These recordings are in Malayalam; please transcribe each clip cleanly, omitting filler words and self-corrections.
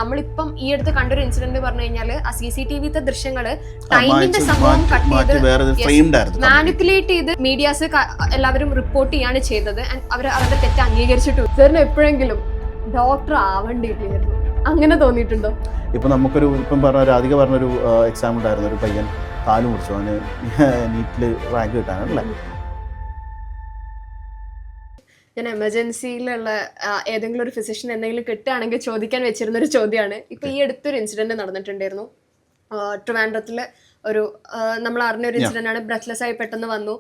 നമ്മളിപ്പം ഈ അടുത്ത് കണ്ടൊരു ഇൻസിഡന്റ് പറഞ്ഞു കഴിഞ്ഞാൽ ആ CCTV ദൃശ്യങ്ങള് ടൈമിന്റെ സംഭവം കട്ട് ചെയ്ത് മാനിപ്പുലേറ്റ് ചെയ്ത് മീഡിയാസ് എല്ലാവരും റിപ്പോർട്ട് ചെയ്യാണ് ചെയ്തത്. അവർ അവരുടെ തെറ്റ് അംഗീകരിച്ചിട്ടു. സാറിന് എപ്പോഴെങ്കിലും ഡോക്ടർ ആവേണ്ടിയില്ലായിരുന്നു അങ്ങനെ തോന്നിയിട്ടുണ്ടോ? ഇപ്പം നമുക്കൊരു രാധിക പറഞ്ഞൊരു എക്സാം ഉണ്ടായിരുന്നു. ഒരു പയ്യൻ കാല് മുറിച്ചു, അവന് നീറ്റിൽ റാങ്ക് കിട്ടാനല്ലേ. ഞാൻ എമർജൻസിയിലുള്ള ഏതെങ്കിലും ഒരു ഫിസിഷ്യൻ എന്തെങ്കിലും കിട്ടുകയാണെങ്കിൽ ചോദിക്കാൻ വെച്ചിരുന്ന ഒരു ചോദ്യമാണ്. ഇപ്പൊ ഈ അടുത്തൊരു ഇൻസിഡന്റ് നടന്നിട്ടുണ്ടായിരുന്നു. ട്രിവാൻഡ്രത്തില് ഒരു നമ്മൾ അറിഞ്ഞൊരു ഇൻസിഡന്റ് ആണ്. ബ്രെത്ത്ലെസ് ആയി പെട്ടെന്ന് വന്നു.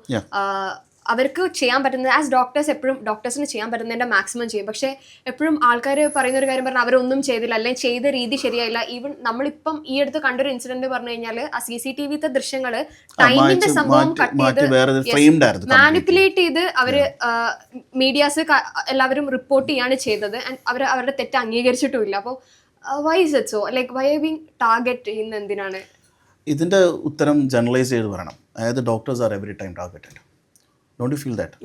അവർക്ക് ചെയ്യാൻ പറ്റുന്നത് ആസ് ഡോക്ടേഴ്സ് എപ്പോഴും ഡോക്ടേഴ്സിന് ചെയ്യാൻ പറ്റുന്നതിന്റെ മാക്സിമം ചെയ്യും. പക്ഷെ എപ്പോഴും ആൾക്കാർ പറയുന്ന ഒരു കാര്യം പറഞ്ഞാൽ അവരൊന്നും ചെയ്തില്ല, അല്ലെങ്കിൽ ചെയ്ത രീതി ശരിയായില്ല. ഈവൻ നമ്മളിപ്പം ഈ അടുത്ത് കണ്ടൊരു ഇൻസിഡന്റ് പറഞ്ഞു കഴിഞ്ഞാൽ ആ CCTV ദൃശ്യങ്ങള് ടൈമിന്റെ സംഭവം കട്ട് ചെയ്ത് മാനിപ്പുലേറ്റ് ചെയ്ത് അവര് മീഡിയാസ് എല്ലാവരും റിപ്പോർട്ട് ചെയ്യാണ് ചെയ്തത്. അവർ അവരുടെ തെറ്റ് അംഗീകരിച്ചിട്ടുമില്ല. അപ്പോൾ why is it so? Like why being target ചെയ്യുന്ന എന്തിനാണ്? ഇതിന്റെ ഉത്തരം ജനറലൈസ് ചെയ്ത് പറയണം. അതായത് doctors are every time targeted. Don't you feel that?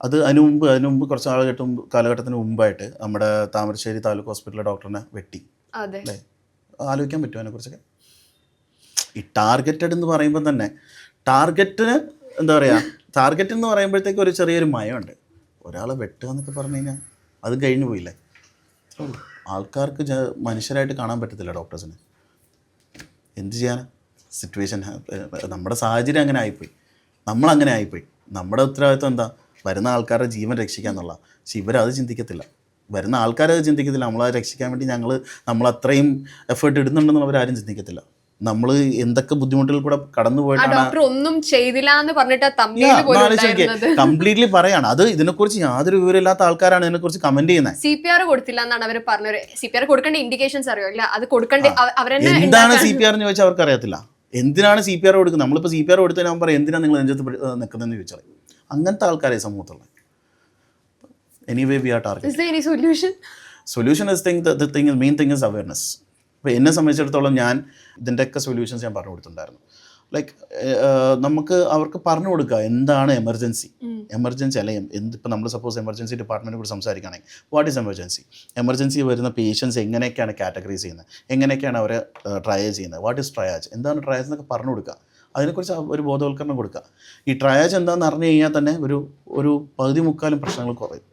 അത് അതിനു മുമ്പ് കുറച്ച് കാലഘട്ടത്തിന് മുമ്പായിട്ട് നമ്മുടെ താമരശ്ശേരി താലൂക്ക് ഹോസ്പിറ്റലിലെ ഡോക്ടറിനെ വെട്ടി അല്ലേ? ആലോചിക്കാൻ പറ്റുമോ അതിനെക്കുറിച്ചൊക്കെ? ഈ ടാർഗറ്റഡ് എന്ന് പറയുമ്പോൾ തന്നെ ടാർഗറ്റിന് എന്താ പറയുക, ടാർഗറ്റ് എന്ന് പറയുമ്പോഴത്തേക്ക് ഒരു ചെറിയൊരു മയമുണ്ട്. ഒരാളെ വെട്ടുക എന്നൊക്കെ പറഞ്ഞു കഴിഞ്ഞാൽ അത് കഴിഞ്ഞു പോയില്ലേ. ആൾക്കാർക്ക് മനുഷ്യരായിട്ട് കാണാൻ പറ്റത്തില്ല ഡോക്ടേഴ്സിന്. എന്ത് ചെയ്യാനാ? സിറ്റുവേഷൻ, നമ്മുടെ സാഹചര്യം അങ്ങനെ ആയിപ്പോയി, നമ്മളങ്ങനെ ആയിപ്പോയി. നമ്മുടെ ഉത്തരവാദിത്വം എന്താ? വരുന്ന ആൾക്കാരുടെ ജീവൻ രക്ഷിക്കുക എന്നുള്ള. പക്ഷെ ഇവരത് ചിന്തിക്കത്തില്ല. വരുന്ന ആൾക്കാരത് ചിന്തിക്കത്തില്ല. നമ്മളത് രക്ഷിക്കാൻ വേണ്ടി നമ്മൾ അത്രയും എഫേർട്ട് ഇടുന്നുണ്ടെന്ന് അവരാരും ചിന്തിക്കത്തില്ല. നമ്മൾ എന്തൊക്കെ ബുദ്ധിമുട്ടുകൾ കൂടെ കടന്നു പോയിട്ടാണ് ഒന്നും ചെയ്തില്ല എന്ന് പറഞ്ഞിട്ട് കംപ്ലീറ്റ്ലി പറയാണ്. അത് ഇതിനെക്കുറിച്ച് യാതൊരു വിവരമില്ലാത്ത ആൾക്കാരാണ് ഇതിനെക്കുറിച്ച് കമന്റ് ചെയ്യുന്നത്. CPR കൊടുത്തില്ല എന്നാണ് അവർ പറഞ്ഞത്. CPR കൊടുക്കേണ്ട ഇൻഡിക്കേഷൻസ് അറിയോ? ഇല്ല, അത് കൊടുക്കേണ്ട എന്താണ് CPR എന്ന് ചോദിച്ചാൽ അവർക്ക് അറിയത്തില്ല. എന്തിനാണ് CPR കൊടുക്കുന്നത്? നമ്മളിപ്പോൾ CPR കൊടുത്തതിന് ഞാൻ പറയാം, എന്തിനാണ് നിങ്ങൾ നെഞ്ചത്ത് നിൽക്കുന്നതെന്ന് ചോദിച്ചാൽ അങ്ങനത്തെ ആൾക്കാരെ സമൂഹത്തുള്ള. Anyway we are target. Solution main thing is awareness. അപ്പോൾ എന്നെ സംബന്ധിച്ചിടത്തോളം ഞാൻ ഇതിൻ്റെയൊക്കെ സൊല്യൂഷൻസ് ഞാൻ പറഞ്ഞു കൊടുത്തിട്ടുണ്ടായിരുന്നു. ലൈക്ക് നമുക്ക് അവർക്ക് പറഞ്ഞു കൊടുക്കുക എന്താണ് എമർജൻസി അല്ലെങ്കിൽ ഇപ്പോൾ നമ്മൾ സപ്പോസ് എമർജൻസി ഡിപ്പാർട്ട്മെൻറ്റിനെ കുറിച്ച് സംസാരിക്കുകയാണെങ്കിൽ വാട്ട് ഈസ് എമർജൻസി വരുന്ന പേഷ്യൻസ് എങ്ങനെയൊക്കെയാണ് കാറ്റഗറൈസ് ചെയ്യുന്നത്, എങ്ങനെയൊക്കെയാണ് അവരെ ട്രയേജ് ചെയ്യുന്നത്, വാട്ട് ഈസ് ട്രയാജ്, എന്താണ് ട്രയാജ് എന്നൊക്കെ പറഞ്ഞു കൊടുക്കുക. അതിനെക്കുറിച്ച് ഒരു ബോധവൽക്കരണം കൊടുക്കുക. ഈ ട്രയാജ് എന്താണെന്ന് അറിഞ്ഞു കഴിഞ്ഞാൽ തന്നെ ഒരു 30-40% പ്രശ്നങ്ങൾ കുറയും.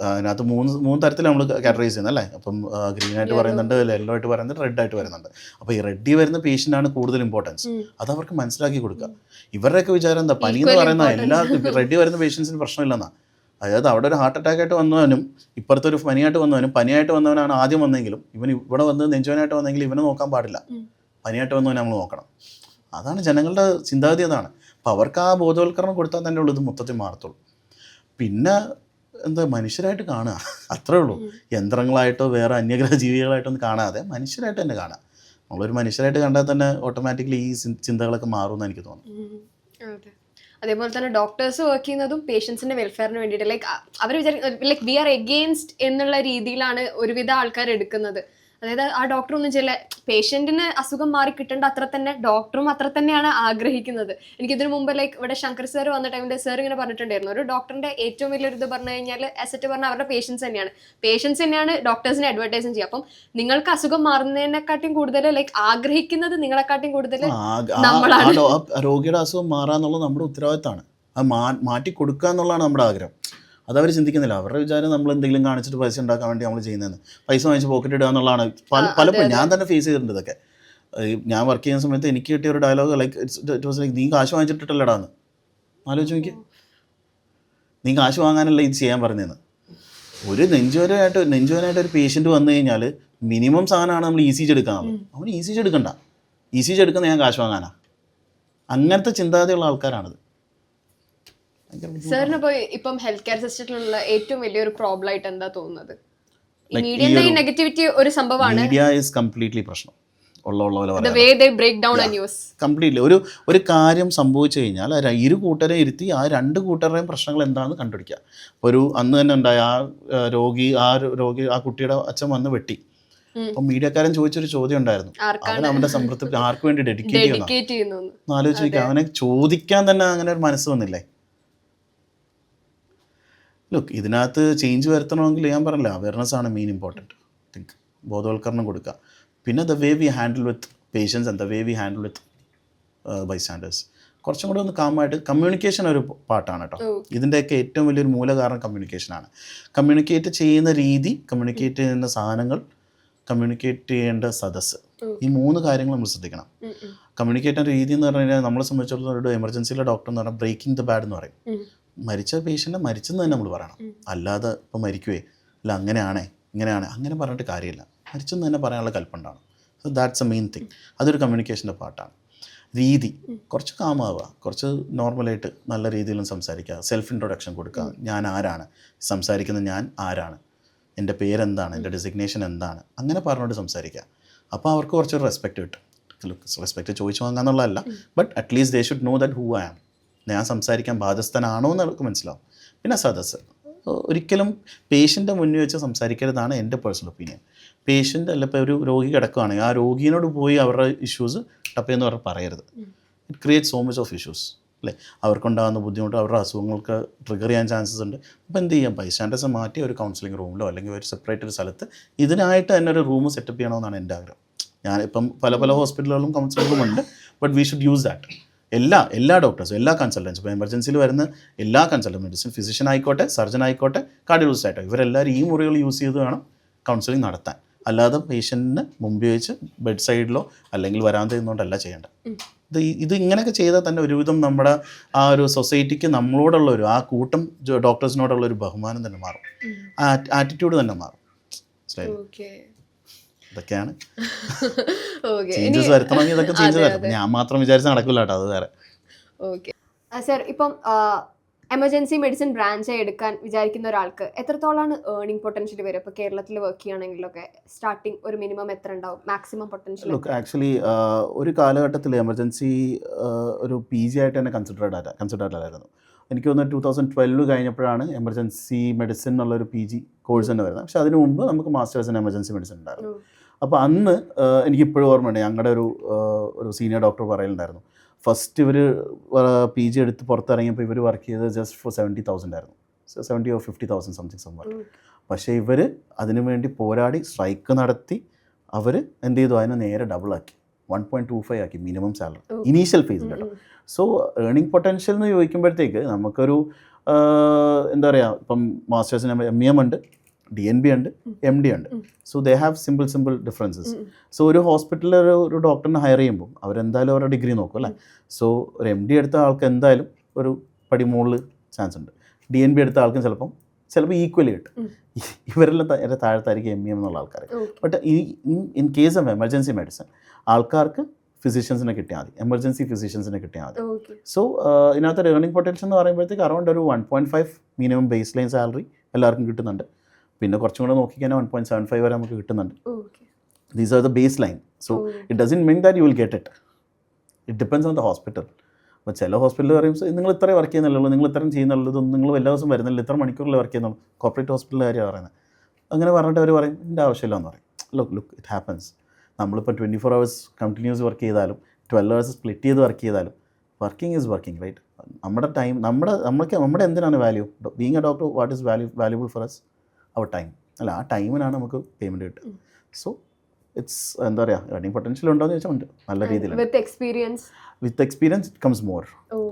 അതിനകത്ത് മൂന്ന് തരത്തിൽ നമ്മൾ കാറ്റഗറൈസ് ചെയ്യുന്നത് അല്ലേ. അപ്പം ഗ്രീനായിട്ട് പറയുന്നുണ്ട്, യെല്ലോ ആയിട്ട് പറയുന്നുണ്ട്, റെഡ് ആയിട്ട് വരുന്നുണ്ട്. അപ്പോൾ ഈ റെഡിൽ വരുന്ന പേഷ്യൻ്റാണ് കൂടുതൽ ഇമ്പോർട്ടൻസ്. അത് അവർക്ക് മനസ്സിലാക്കി കൊടുക്കുക. ഇവരുടെയൊക്കെ വിചാരം എന്താ, പനി എന്ന് പറയുന്ന എല്ലാ റെഡി വരുന്ന പേഷ്യൻസിന് പ്രശ്നമില്ലെന്നാണ്. അതായത് അവിടെ ഒരു ഹാർട്ട് അറ്റാക്ക് ആയിട്ട് വന്നവനും ഇപ്പുറത്തെ ഒരു പനിയായിട്ട് വന്നവനാണ് ആദ്യം വന്നെങ്കിലും ഇവൻ ഇവിടെ വന്ന് നെഞ്ചുവനായിട്ട് വന്നെങ്കിലും ഇവനെ നോക്കാൻ പാടില്ല, പനിയായിട്ട് വന്നവനെ നമ്മൾ നോക്കണം. അതാണ് ജനങ്ങളുടെ ചിന്താഗതി. അതാണ്. അപ്പോൾ അവർക്ക് ആ ബോധവൽക്കരണം കൊടുത്താൽ തന്നെ ഉള്ളൂ ഇത് മൊത്തത്തിൽ മാറത്തുള്ളൂ. പിന്നെ എന്താ, മനുഷ്യരായിട്ട് കാണുക, അത്രേ ഉള്ളൂ. യന്ത്രങ്ങളായിട്ടോ വേറെ അന്യഗ്രഹ ജീവികളായിട്ടോ ഒന്നും കാണാതെ മനുഷ്യരായിട്ട് തന്നെ കാണുക. നമ്മളൊരു മനുഷ്യരായിട്ട് കണ്ടാൽ തന്നെ ഓട്ടോമാറ്റിക്കലി ഈ ചിന്തകളൊക്കെ മാറുമെന്ന് എനിക്ക് തോന്നുന്നു. അതേപോലെ തന്നെ ഡോക്ടേഴ്സ് വർക്ക് ചെയ്യുന്നതും പേഷ്യൻസിന്റെ വെൽഫെയറിന് വേണ്ടിയിട്ട്. ലൈക്ക് അവർ ലൈക്ക് വി ആർ എഗെയിൻസ്റ്റ് എന്നുള്ള രീതിയിലാണ് ഒരുവിധ ആൾക്കാർ എടുക്കുന്നത്. അതായത് ആ ഡോക്ടർ ഒന്നും ചെയ്യില്ല, പേഷ്യന്റിന് അസുഖം മാറി കിട്ടേണ്ട അത്ര തന്നെ ഡോക്ടറും അത്ര തന്നെയാണ് ആഗ്രഹിക്കുന്നത്. എനിക്കിതിനു മുമ്പ് ലൈക്ക് ഇവിടെ ശങ്കർ സാർ വന്ന ടൈമിൽ സാർ ഇങ്ങനെ പറഞ്ഞിട്ടുണ്ടായിരുന്നു, ഒരു ഡോക്ടറിന്റെ ഏറ്റവും വലിയൊരു ഇത് പറഞ്ഞു കഴിഞ്ഞാൽ അസറ്റ് പറഞ്ഞാൽ അവരുടെ പേഷ്യൻസ് തന്നെയാണ് ഡോക്ടേഴ്സിനെ അഡ്വർടൈസും ചെയ്യുക. അപ്പം നിങ്ങൾക്ക് അസുഖം മാറുന്നതിനെക്കാട്ടിയും കൂടുതൽ ലൈക്ക് ആഗ്രഹിക്കുന്നത് നിങ്ങളെക്കാട്ടിയും കൂടുതൽ നമ്മളാണ്. രോഗിയുടെ അസുഖം മാറാന്നുള്ളത് നമ്മുടെ ഉത്തരവാദിത്തമാണ്. അത് മാറ്റി കൊടുക്കുക എന്നുള്ളതാണ് നമ്മുടെ ആഗ്രഹം. അതവർ ചിന്തിക്കുന്നില്ല. അവരുടെ വിചാരം നമ്മൾ എന്തെങ്കിലും കാണിച്ചിട്ട് പൈസ ഉണ്ടാക്കാൻ വേണ്ടി നമ്മൾ ചെയ്യുന്നതെന്ന്, പൈസ വാങ്ങിച്ച് പോക്കറ്റ് ഇടുക എന്നുള്ളതാണ്. പലപ്പോഴും ഞാൻ തന്നെ ഫേസ് ചെയ്തിട്ടുണ്ട് ഇതൊക്കെ. ഞാൻ വർക്ക് ചെയ്യുന്ന സമയത്ത് എനിക്ക് കിട്ടിയ ഒരു dialogue like it was like, നീ കാശ് വാങ്ങിച്ചിട്ടില്ലടാന്ന്. ആലോചിച്ച് നോക്കി, നീ കാശ് വാങ്ങാനല്ല ഇത് ചെയ്യാൻ പറഞ്ഞതെന്ന്. ഒരു നെഞ്ചുവേനായിട്ട് ഒരു പേഷ്യൻറ്റ് വന്നു കഴിഞ്ഞാൽ മിനിമം സാധനമാണ് നമ്മൾ ECG എടുക്കാനുള്ളത്. അവന് ECG എടുക്കണ്ട, ECG എടുക്കുന്ന ഞാൻ കാശ് വാങ്ങാനാ. അങ്ങനത്തെ ചിന്താഗതിയുള്ള ആൾക്കാരാണിത്. സാറിന് ഇപ്പം ഹെൽത്ത് കെയർ സിസ്റ്റത്തിലുള്ള ഏറ്റവും വലിയൊരു പ്രോബ്ലം ആയിട്ട് എന്താ തോന്നുന്നത്? മീഡിയയുടെ ഈ നെഗറ്റിവിറ്റി ഒരു സംഭവമാണ്. മീഡിയ ഈസ് കംപ്ലീറ്റ്ലി പ്രശ്നം. കംപ്ലീറ്റ്ലി ഒരു കാര്യം സംഭവിച്ചു കഴിഞ്ഞാൽ ഇരു കൂട്ടരെ ഇരുത്തി ആ രണ്ട് കൂട്ടരുടെയും പ്രശ്നങ്ങൾ എന്താണെന്ന് കണ്ടുപിടിക്കുക. അന്ന് തന്നെ ഉണ്ടായ ആ കുട്ടിയുടെ അച്ഛൻ വന്ന് വെട്ടി. അപ്പം മീഡിയക്കാരൻ ചോദിച്ചൊരു ചോദ്യം ഉണ്ടായിരുന്നു, അവൻ അവന്റെ സംതൃപ്തി ആർക്ക് വേണ്ടി ഡെഡിക്കേറ്റ് ചെയ്യുന്നു? ആലോചിച്ച് നോക്കുക. അവനെ ചോദിക്കാൻ തന്നെ അങ്ങനെ ഒരു മനസ്സ് വന്നില്ലേ? ഇതിനകത്ത് ചേഞ്ച് വരുത്തണമെങ്കിൽ ഞാൻ പറഞ്ഞില്ല, അവയർനെസ് ആണ് മെയിൻ ഇമ്പോർട്ടൻറ്റ്. ബോധവൽക്കരണം കൊടുക്കുക. പിന്നെ the way we handle with patients and the way we handle with bystanders കുറച്ചും കൂടെ ഒന്ന് കാമായിട്ട്. കമ്മ്യൂണിക്കേഷൻ ഒരു പാട്ടാണ് കേട്ടോ. ഇതിൻ്റെയൊക്കെ ഏറ്റവും വലിയൊരു മൂലകാരണം കമ്മ്യൂണിക്കേഷനാണ്. കമ്മ്യൂണിക്കേറ്റ് ചെയ്യുന്ന രീതി, കമ്മ്യൂണിക്കേറ്റ് ചെയ്യുന്ന സാധനങ്ങൾ, കമ്മ്യൂണിക്കേറ്റ് ചെയ്യേണ്ട സദസ്സ്, ഈ 3 കാര്യങ്ങൾ നമ്മൾ ശ്രദ്ധിക്കണം. കമ്മ്യൂണിക്കേറ്റ് രീതി എന്ന് പറഞ്ഞു കഴിഞ്ഞാൽ നമ്മളെ സംബന്ധിച്ചിടത്തോളം ഒരു എമർജൻസിയിലെ ഡോക്ടർ എന്ന് പറഞ്ഞാൽ ബ്രേക്കിംഗ് ദ ബാഡ് എന്ന് പറയും. മരിച്ച പേഷ്യൻ്റെ മരിച്ചെന്ന് തന്നെ നമ്മൾ പറയണം. അല്ലാതെ ഇപ്പം മരിക്കുവേ അല്ല അങ്ങനെയാണേ ഇങ്ങനെയാണ് അങ്ങനെ പറഞ്ഞിട്ട് കാര്യമില്ല. മരിച്ചെന്ന് തന്നെ പറയാനുള്ള കൽപ്പുണ്ടാണ്. So that's a main thing. അതൊരു കമ്മ്യൂണിക്കേഷൻ്റെ പാർട്ടാണ്. രീതി കുറച്ച് കാമാവുക, കുറച്ച് നോർമലായിട്ട് നല്ല രീതിയിലും സംസാരിക്കുക, സെൽഫ് ഇൻട്രൊഡക്ഷൻ കൊടുക്കുക. ഞാൻ ആരാണ്, സംസാരിക്കുന്ന ഞാൻ ആരാണ്, എൻ്റെ പേരെന്താണ്, എൻ്റെ ഡെസിഗ്നേഷൻ എന്താണ്, അങ്ങനെ പറഞ്ഞുകൊണ്ട് സംസാരിക്കുക. അപ്പോൾ അവർക്ക് കുറച്ചൊരു റെസ്പെക്റ്റ് കിട്ടും. റെസ്പെക്റ്റ് ചോദിച്ചു വാങ്ങാന്നുള്ളതല്ല, but at least they should know that who I am. ഞാൻ സംസാരിക്കാൻ ബാധ്യസ്ഥനാണോ എന്ന് അവർക്ക് മനസ്സിലാവും. പിന്നെ സദസ്സ് ഒരിക്കലും പേഷ്യൻ്റെ മുന്നിൽ വെച്ച് സംസാരിക്കരുതാണ് എൻ്റെ പേഴ്സണൽ ഒപ്പീനിയൻ. പേഷ്യൻ്റ് അല്ല, ഇപ്പോൾ ഒരു രോഗി കിടക്കുകയാണെങ്കിൽ ആ രോഗിയോട് പോയി അവരുടെ ഇഷ്യൂസ് ടപ്പേന്ന് പറഞ്ഞാൽ പറയരുത്. It create so much of issues അല്ലേ. അവർക്കുണ്ടാകുന്ന ബുദ്ധിമുട്ട്, അവരുടെ അസുഖങ്ങൾക്ക് ട്രിഗർ ചെയ്യാൻ ചാൻസസ് ഉണ്ട്. അപ്പോൾ എന്ത് ചെയ്യാം, ബൈസ്റ്റാൻഡേഴ്സ് മാറ്റി ഒരു കൗൺസിലിംഗ് റൂമിലോ അല്ലെങ്കിൽ ഒരു സെപ്പറേറ്റ് ഒരു സ്ഥലത്ത് ഇതിനായിട്ട് തന്നെ ഒരു റൂം സെറ്റപ്പ് ചെയ്യണമെന്നാണ് എൻ്റെ ആഗ്രഹം. ഞാൻ ഇപ്പം പല ഹോസ്പിറ്റലുകളിലും കൗൺസിലിംഗ് റൂം ഉണ്ട്, but we should use that. എല്ലാ ഡോക്ടേഴ്സും, എല്ലാ കൺസൾട്ടൻസും, ഇപ്പോൾ എമർജൻസിയിൽ വരുന്ന എല്ലാ കൺസൾട്ടൻറ്റ്, മെഡിസിൻ ഫിസിഷ്യൻ ആയിക്കോട്ടെ, സർജൻ ആയിക്കോട്ടെ, കാർഡിയോളജിസ്റ്റ് ആയിക്കോട്ടെ, ഇവരെല്ലാവരും ഈ മുറികൾ യൂസ് ചെയ്ത് വേണം കൗൺസിലിംഗ് നടത്താൻ. അല്ലാതെ പേഷ്യൻറ്റിന് മുമ്പ് വെച്ച് ബെഡ് സൈഡിലോ അല്ലെങ്കിൽ വരാതെ നിന്നുകൊണ്ടല്ല ചെയ്യേണ്ടത്. ഇത് ഇങ്ങനെയൊക്കെ ചെയ്താൽ തന്നെ ഒരുവിധം നമ്മുടെ ആ ഒരു സൊസൈറ്റിക്ക് നമ്മളോടുള്ള ഒരു ആ കൂട്ടം ഡോക്ടേഴ്സിനോടുള്ള ഒരു ബഹുമാനം തന്നെ മാറും, ആറ്റിറ്റ്യൂഡ് തന്നെ മാറും. ഇതൊക്കെയാണ് ചേഞ്ചസ് വരുത്തണമെങ്കിൽ ഇതൊക്കെ ചേഞ്ച് വരും. ഞാൻ മാത്രം വിചാരിച്ച് നടക്കില്ല കേട്ടോ, അത് വേറെ. ഓക്കെ സർ, ഇപ്പം എമർജൻസി മെഡിസിൻ ബ്രാഞ്ചായി എടുക്കാൻ വിചാരിക്കുന്ന ഒരാൾക്ക് എത്രത്തോളമാണ് ഏർണിംഗ് പൊട്ടൻഷ്യൽ വരും? ഇപ്പോൾ കേരളത്തിൽ വർക്ക് ചെയ്യുകയാണെങ്കിലൊക്കെ സ്റ്റാർട്ടിങ് ഒരു മിനിമം എത്ര ഉണ്ടാവും, മാക്സിമം പൊട്ടൻഷ്യൽ? ആക്ച്വലി ഒരു കാലഘട്ടത്തിൽ എമർജൻസി ഒരു PG ആയിട്ട് തന്നെ കൺസിഡർഡ് ആയിരുന്നു. എനിക്ക് തോന്നുന്നു 2012 കഴിഞ്ഞപ്പോഴാണ് എമർജൻസി മെഡിസിൻ എന്നുള്ളൊരു PG കോഴ്സ് തന്നെ വരുന്നത്. പക്ഷേ അതിന് മുമ്പ് നമുക്ക് മാസ്റ്റേഴ്സ് ഇൻ എമർജൻസി മെഡിസിൻ ഉണ്ടായിരുന്നു. അപ്പോൾ അന്ന് എനിക്കിപ്പോഴും ഓർമ്മയുണ്ട്, ഞങ്ങളുടെ ഒരു സീനിയർ ഡോക്ടർ പറയലുണ്ടായിരുന്നു, ഫസ്റ്റ് ഇവർ PG എടുത്ത് പുറത്തിറങ്ങിയപ്പോൾ ഇവർ വർക്ക് ചെയ്തത് ജസ്റ്റ് ഫോർ 70,000 ആയിരുന്നു. 70 or 50,000 സംതിങ്. പക്ഷേ ഇവർ അതിനു വേണ്ടി പോരാടി സ്ട്രൈക്ക് നടത്തി അവർ എന്ത് ചെയ്തു, അതിനെ നേരെ ഡബിളാക്കി 1.25 ആക്കി മിനിമം സാലറി ഇനീഷ്യൽ ഫേസിൽ കേട്ടോ. സോ ഏർണിംഗ് പൊട്ടൻഷ്യൽ എന്ന് ചോദിക്കുമ്പോഴത്തേക്ക് നമുക്കൊരു എന്താ പറയുക, ഇപ്പം മാസ്റ്റേഴ്സിന് MEM ഉണ്ട്, DNB ഉണ്ട്, MD ഉണ്ട്. So they have simple differences. So ഒരു ഹോസ്പിറ്റലിൽ ഒരു ഡോക്ടറിനെ ഹയർ ചെയ്യുമ്പോൾ അവരെന്തായാലും അവരുടെ ഡിഗ്രി നോക്കും അല്ലേ. സോ ഒരു MD എടുത്ത ആൾക്ക് എന്തായാലും ഒരു പടി മുകളിൽ ചാൻസ് ഉണ്ട്. DNB എടുത്ത ആൾക്കും ചിലപ്പോൾ ഈക്വലി കിട്ടും. ഇവരെല്ലാം താഴത്തായിരിക്കും MEM എന്നുള്ള ആൾക്കാർ. But in case of emergency medicine ആൾക്കാർക്ക് ഫിസിഷ്യൻസിനെ കിട്ടിയാൽ മതി, എമർജൻസി ഫിസിഷ്യൻസിനെ കിട്ടിയാൽ മതി. സോ ഇതിനകത്ത് ഏർണിംഗ് പൊട്ടൻഷ്യൽ എന്ന് പറയുമ്പോഴത്തേക്ക് അറൗണ്ട് ഒരു 1.5 മിനിമം ബേസ് ലൈൻ സാലറി എല്ലാവർക്കും കിട്ടുന്നുണ്ട്. പിന്നെ കുറച്ചും കൂടെ നോക്കിക്കഴിഞ്ഞാൽ 1.75 വരെ നമുക്ക് കിട്ടുന്നുണ്ട്. These are the base line. So it doesn't mean that you will get it. It depends on the hospital. അപ്പോൾ ചില ഹോസ്പിറ്റലിൽ പറയുമ്പോൾ നിങ്ങൾ ഇത്രയും വർക്ക് ചെയ്യുന്നുള്ളൂ, നിങ്ങൾ ഇത്രയും ചെയ്യുന്നുള്ളൂ, ഇതൊന്നും നിങ്ങൾ എല്ലാ ദിവസവും വരുന്നില്ല, ഇത്ര മണിക്കൂറിൽ വർക്ക് ചെയ്യുന്നുള്ളൂ. കോർപ്പറേറ്റ് ഹോസ്പിറ്റലിൻ്റെ കാര്യമാണ് പറയുന്നത്. അങ്ങനെ പറഞ്ഞിട്ട് അവർ പറയും ഇതിൻ്റെ ആവശ്യമില്ല എന്ന് പറയും. Look it happens. നമ്മളിപ്പോൾ 24 hours കണ്ടിന്യൂസ് വർക്ക് ചെയ്താലും 12 hours സ്പ്ലിറ്റ് ചെയ്ത് വർക്ക് ചെയ്താലും വർക്കിംഗ് ഈസ് വർക്കിംഗ്, റൈറ്റ്? നമ്മുടെ ടൈം നമ്മുടെ എന്തിനാണ് value? Being a doctor, what is valuable for us? അവർ ടൈം അല്ല, ആ ടൈമിനാണ് നമുക്ക് പേയ്മെൻറ്റ് കിട്ടുക. സോ ഇറ്റ്സ് എന്താ പറയുക, ഏർണിംഗ് പൊട്ടൻഷ്യൽ ഉണ്ടോ എന്ന് ചോദിച്ചാൽ ഉണ്ട്, നല്ല രീതിയിൽ. വിത്ത് എക്സ്പീരിയൻസ് ഇറ്റ് കംസ് മോർ.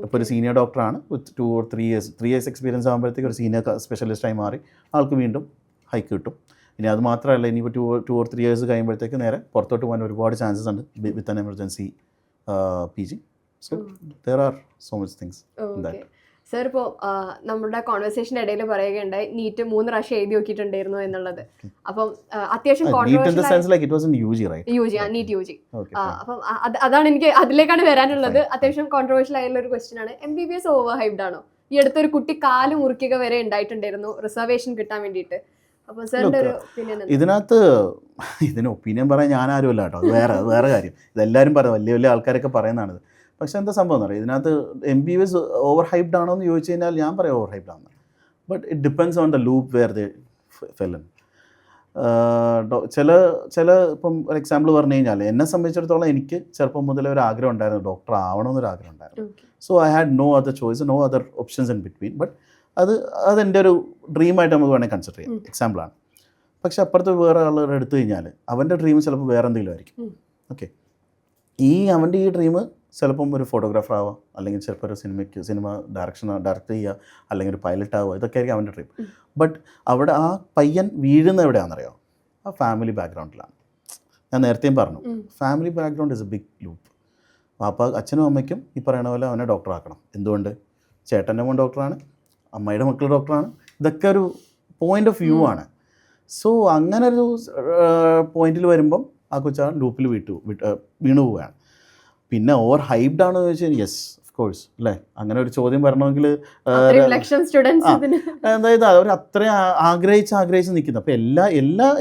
ഇപ്പോൾ ഒരു സീനിയർ ഡോക്ടറാണ്, വിത്ത് 2 or 3 years എക്സ്പീരിയൻസ് ആകുമ്പോഴത്തേക്ക് ഒരു സീനിയർ സ്പെഷ്യലിസ്റ്റായി മാറി ആൾക്ക് വീണ്ടും ഹൈക്ക് കിട്ടും. ഇനി അത് മാത്രമല്ല, ഇനിയിപ്പോൾ 2 or 3 years കഴിയുമ്പോഴത്തേക്ക് നേരെ പുറത്തോട്ട് പോകാൻ ഒരുപാട് ചാൻസസ് ഉണ്ട് with an emergency PG. So there are so much things in that. Sir, ഇപ്പോൾ നമ്മുടെ കോൺവെർസേഷൻ്റെ ഇടയിൽ പറയുകയുണ്ടായി നീറ്റ് 3 പ്രാവശ്യം എഴുതി നോക്കിയിട്ടുണ്ടായിരുന്നു എന്നുള്ളത്. അപ്പം അത്യാവശ്യം അപ്പം അതാണ് എനിക്ക് അതിലേക്കാണ് വരാനുള്ളത്. അത്യാവശ്യം കോൺട്രവേഴ്ഷ്യൽ ആയുള്ള ഒരു ക്വസ്റ്റ്യൻ ആണ്. MBBS ഓവർ ഹൈപ്ഡ് ആണോ? ഈ അടുത്തൊരു കുട്ടി കാല് മുറിക്കുക വരെ ഉണ്ടായിട്ടുണ്ടായിരുന്നു റിസർവേഷൻ കിട്ടാൻ വേണ്ടിയിട്ട്. അപ്പോൾ സാറിൻ്റെ ഒരു ഒപ്പീനിയൻ? ഇതിന് ഒപ്പീനിയൻ പറയാൻ ഞാൻ ആരുമല്ല കേട്ടോ, അത് വേറെ കാര്യം. ഇതെല്ലാവരും പറയാം, വലിയ ആൾക്കാരൊക്കെ പറയുന്നതാണിത്. പക്ഷേ എന്താ സംഭവം എന്ന് പറയുക, ഇതിനകത്ത് MBBS ഓവർ ഹൈപ്ഡ് ആണോ എന്ന് ചോദിച്ചു കഴിഞ്ഞാൽ ഞാൻ പറയാം ഓവർ ഹൈപ്ഡ് ആണ്. But it depends on the loop where they fallen. ചില ഇപ്പം ഒരു എക്സാമ്പിൾ പറഞ്ഞു കഴിഞ്ഞാൽ എന്നെ സംബന്ധിച്ചിടത്തോളം എനിക്ക് ചെറുപ്പം മുതലേ ഒരു ആഗ്രഹം ഉണ്ടായിരുന്നു, ഡോക്ടർ ആവണമെന്നൊരു ആഗ്രഹം ഉണ്ടായിരുന്നു. So I had no other choice, no other options in between. But അതെൻ്റെ ഒരു ഡ്രീമായിട്ട് നമുക്ക് വേണമെങ്കിൽ കൺസിഡർ ചെയ്യാം. എക്സാമ്പിളാണ്. പക്ഷെ അപ്പുറത്ത് വേറെ ആളുടെ എടുത്തു കഴിഞ്ഞാൽ അവൻ്റെ ഡ്രീം ചിലപ്പോൾ വേറെ എന്തെങ്കിലും ആയിരിക്കും. ഓക്കെ, അവൻ്റെ ഈ ഡ്രീം ചിലപ്പം ഒരു ഫോട്ടോഗ്രാഫർ ആവാം, അല്ലെങ്കിൽ ചിലപ്പോൾ ഒരു സിനിമ ഡയറക്റ്റ് ചെയ്യുക, അല്ലെങ്കിൽ ഒരു പൈലറ്റ് ആവുക, ഇതൊക്കെ ആയിരിക്കും അവൻ്റെ ഡ്രീം. ബട്ട് അവിടെ ആ പയ്യൻ വീഴുന്ന എവിടെയാണെന്നറിയോ? ആ ഫാമിലി ബാക്ക്ഗ്രൗണ്ടിലാണ്. ഞാൻ നേരത്തെയും പറഞ്ഞു, family background is a big loop. അച്ഛനും അമ്മയ്ക്കും ഈ പറയുന്ന പോലെ അവനെ ഡോക്ടറാക്കണം. എന്തുകൊണ്ട്? ചേട്ടൻ്റെ മോൻ ഡോക്ടറാണ്, അമ്മയുടെ മക്കൾ ഡോക്ടറാണ്. ഇതൊക്കെ ഒരു പോയിന്റ് ഓഫ് വ്യൂ ആണ്. സോ അങ്ങനെ ഒരു പോയിന്റിൽ വരുമ്പം ആ കൊച്ചാ ലൂപ്പിൽ വീണു പോവുകയാണ്. പിന്നെ ഓവർ ഹൈപ്ഡ് ആണെന്ന് ചോദിച്ചാൽ യെസ് ഓഫ് കോഴ്സ് അല്ലേ? അങ്ങനെ ഒരു ചോദ്യം വരണമെങ്കിൽ അതായത് അവർ അത്രയും ആഗ്രഹിച്ച് നിൽക്കുന്നത്. അപ്പോൾ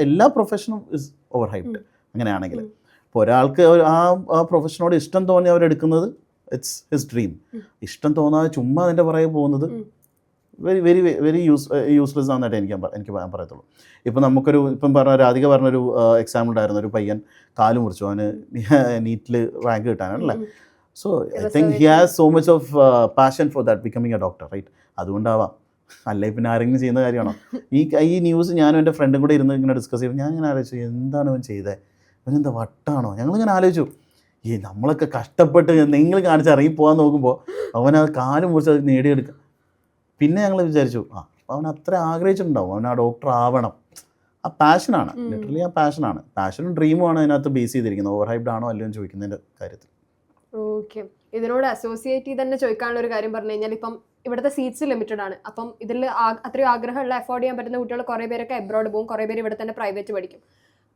എല്ലാ പ്രൊഫഷനും ഇസ് ഓവർ ഹൈപ്ഡ് അങ്ങനെയാണെങ്കിൽ. ഇപ്പോൾ ഒരാൾക്ക് ആ പ്രൊഫഷനോട് ഇഷ്ടം തോന്നി അവരെടുക്കുന്നത് ഇറ്റ്സ് ഹിസ് ഡ്രീം. ഇഷ്ടം തോന്നാതെ ചുമ്മാ അതിൻ്റെ പുറകെ പോകുന്നത് വെരി യൂസ്ലെസ് ആണെന്നായിട്ട് എനിക്ക് പറയത്തുള്ളൂ. ഇപ്പം ഇപ്പം രാധിക പറഞ്ഞൊരു എക്സാമ്പിൾ ഉണ്ടായിരുന്നു. ഒരു പയ്യൻ കാല് മുറിച്ചു, അവന് നീറ്റിൽ റാങ്ക് കിട്ടാനല്ലേ. So I think he has so much of passion for that becoming a doctor, right? അതുകൊണ്ടാവാം. അല്ലേ പിന്നെ ആരെങ്കിലും ചെയ്യുന്ന കാര്യമാണോ? ഈ ന്യൂസ് ഞാനും എൻ്റെ ഫ്രണ്ടും കൂടെ ഇരുന്ന് ഇങ്ങനെ ഡിസ്കസ് ചെയ്തു. ഞാൻ ഇങ്ങനെ ആലോചിച്ചു, എന്താണ് അവൻ ചെയ്തത്? അവനെന്താ വട്ടാണോ? ഞങ്ങളിങ്ങനെ ആലോചിച്ചു, നമ്മളൊക്കെ കഷ്ടപ്പെട്ട് നിങ്ങൾ കാണിച്ച് ഇറങ്ങി പോകാൻ നോക്കുമ്പോൾ അവൻ ആ കാല് മുറിച്ച് അത് നേടിയെടുക്കുക. പിന്നെ ഞങ്ങൾ വിചാരിച്ചു അപ്പോൾ അവൻ അത്ര ആഗ്രഹിച്ചിട്ടുണ്ടാവും, അവൻ ആ ഡോക്ടർ ആവണം. ആ പാഷനാണ്, ലിറ്ററലി ആ പാഷനും ഡ്രീമുമാണ് അതിനകത്ത് ബേസ് ചെയ്തിരിക്കുന്നത്. ഓവർ ഹൈപ്ഡ് ആണോ അല്ലയോ എന്ന് ചോദിക്കുന്നതിൻ്റെ കാര്യത്തിൽ. ഓക്കെ, ഇതിനോട് അസോസിയേറ്റ് ചെയ്ത് തന്നെ ചോദിക്കാനുള്ള ഒരു കാര്യം പറഞ്ഞു കഴിഞ്ഞാൽ, ഇപ്പം ഇവിടുത്തെ സീറ്റ്സ് ലിമിറ്റഡ് ആണ്. അപ്പം ഇതിൽ അത്രയും ആഗ്രഹമുള്ള അഫോർഡ് ചെയ്യാൻ പറ്റുന്ന കുട്ടികൾ കുറേ പേരൊക്കെ എബ്രോഡ് പോകും, കുറേ പേര് ഇവിടെ തന്നെ പ്രൈവറ്റ് പഠിക്കും.